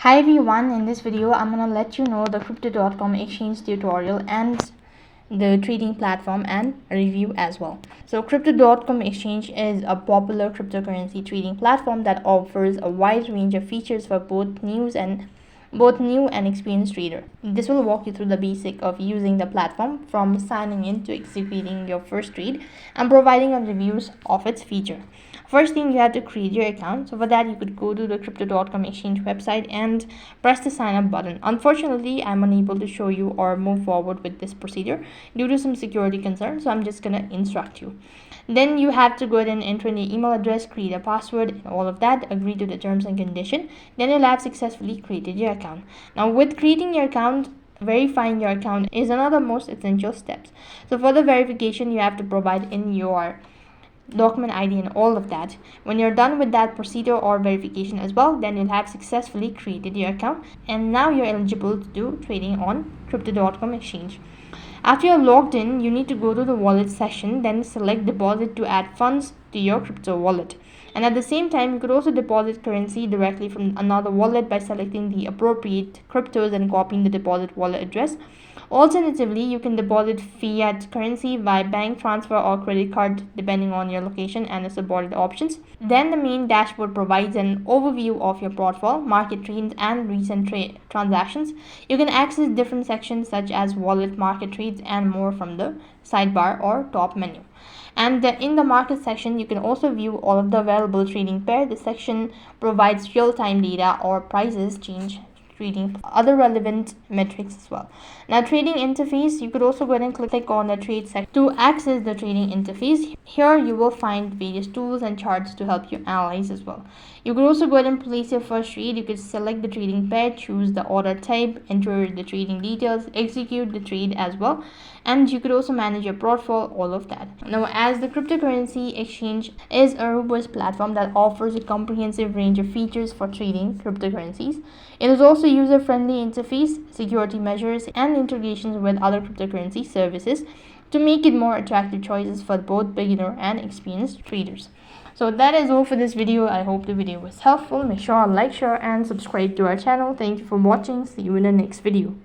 Hi everyone, in this video I'm gonna let you know the crypto.com exchange tutorial and the trading platform and review as well. So crypto.com exchange is a popular cryptocurrency trading platform that offers a wide range of features for both new and experienced trader. This will walk you through the basic of using the platform from signing in to executing your first trade and providing a reviews of its feature. First thing, you have to create your account. So for that, you could go to the crypto.com exchange website and press the sign up button. Unfortunately, I'm unable to show you or move forward with this procedure due to some security concerns, so I'm just gonna instruct you. Then you have to go ahead and enter in your email address, create a password and all of that, agree to the terms and condition. Then you'll have successfully created your account. Now with creating your account, verifying your account is another most essential steps. So for the verification, you have to provide in your document ID and all of that. When you're done with that procedure or verification as well, then you'll have successfully created your account and now you're eligible to do trading on crypto.com exchange. After you're logged in, you need to go to the wallet section, then select deposit to add funds to your crypto wallet. And at the same time, you could also deposit currency directly from another wallet by selecting the appropriate cryptos and copying the deposit wallet address. Alternatively, you can deposit fiat currency by bank transfer or credit card depending on your location and the supported options. Then the main dashboard provides an overview of your portfolio, market trends and recent transactions. You can access different sections such as wallet, market trades and more from the sidebar or top menu. And in the market section, you can also view all of the available trading pair. This section provides real-time data or prices change, trading other relevant metrics as well. Now trading interface, you could also go ahead and click on the trade section to access the trading interface. Here you will find various tools and charts to help you analyze as well. You could also go ahead and place your first trade. You could select the trading pair, choose the order type, enter the trading details, execute the trade as well, and you could also manage your portfolio, all of that. Now as the cryptocurrency exchange is a robust platform that offers a comprehensive range of features for trading cryptocurrencies, it is also user-friendly interface, security measures, and integrations with other cryptocurrency services to make it more attractive choices for both beginner and experienced traders. So that is all for this video. I hope the video was helpful. Make sure to like, share, and subscribe to our channel. Thank you for watching. See you in the next video.